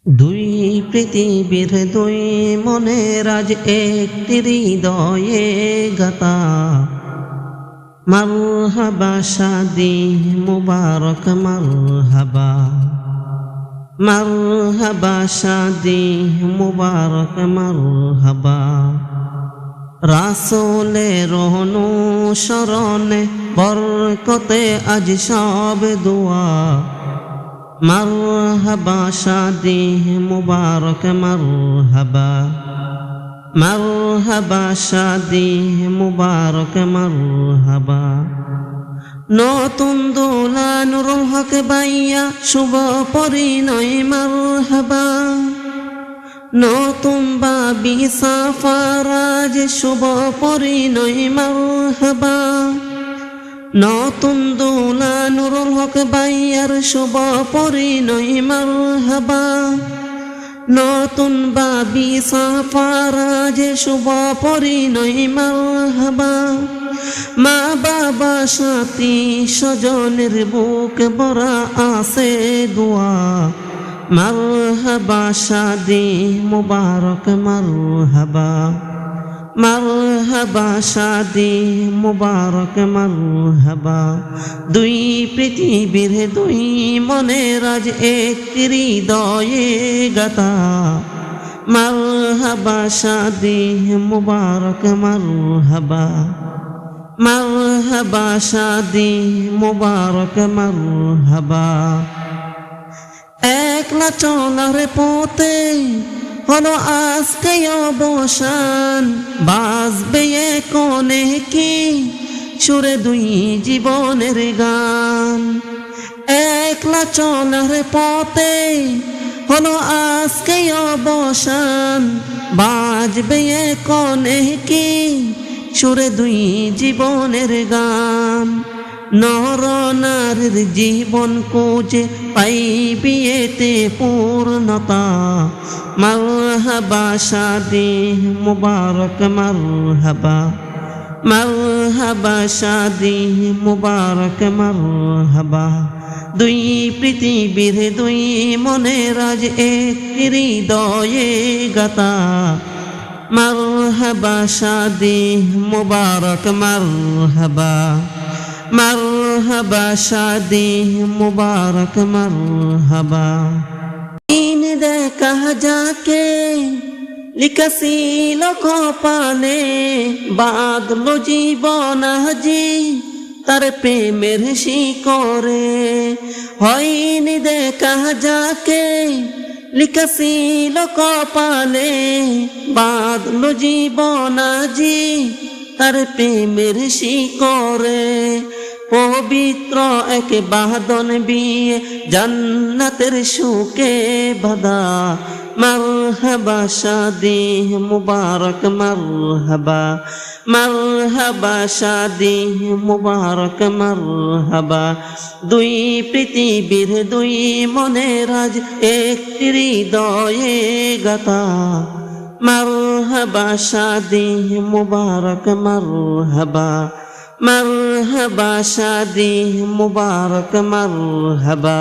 দুই পৃথিবীর দুই মনের আজ একটি হৃদয়ে গাতা। মারহাবা শাদি মুবারক মারহাবা, মারহাবা শাদি মুবারক মারহাবা। রাসূলের অনুসরণে বরকতে আজ সব দোয়া। মারহাবা শাদি মুবারক মারহাবা, মারহাবা শাদি মুবারক মারহাবা। নতুন দোলা নুরুল হক বাইয়া শুভ পরিণয় মারহাবা। নতুন বাবি সাফারাজ শুভ পরিণয় মারহাবা। নতুন দোলা নুরুল হক বাইয়ার শুভ পরিণয় মারহাবা। নতুন বাবি সাফারাজ শুভ পরিণয় মারহাবা। মা বাবা সাথী স্বজনের বুক ভরা আছে দোয়া। মারহাবা শাদি মুবারক মারহাবা, মারহাবা শাদি মুবারক মারহাবা। দুই পৃথিবীর দুই মনের আজ একটি হৃদয়ে গাতা। মারহাবা শাদি মুবারক মারহাবা, মারহাবা শাদি মুবারক মারহাবা। একলা চলার পথে হলো আজকে অবসান, বাজবে কোনে কি সুরে দুই জীবনের গান। একলা চলার পথে হলো আজকে অবসান, বাজবে কোনে কি সুরে দুই জীবনের গান। নর নারীর জীবন কোজে পাইবি এতে পূর্ণতা। মারহাবা শাদি মুবারক মারহাবা, মারহাবা শাদি মুবারক মারহাবা। দুই পৃথিবীর দুই মনের আজ একটি হৃদয়ে গাতা। মারহাবা শাদি মুবারক মারহাবা, মারহাবা শাদি মুবারক মারহাবা। দিন দেখা যাকে লিখেছিল কপালে, বাদলো জীবন আজি তার প্রেমের শিকরে। হয়নি দেখা যাকে লিখেছিল কপালে, বাদলো জীবন আজি তার প্রেমের শিকরে। পবিত্র এক বাঁধন বিয়ে জান্নাতের সুখে বাঁধা। মারহাবা শাদি মুবারক মারহাবা, মারহাবা শাদি মুবারক মারহাবা। দুই পৃথিবীর দুই মনের আজ একটি হৃদয়ে গাতা। মারহাবা শাদি মুবারক মারহাবা, মারহাবা শাদি মুবারক মারহাবা।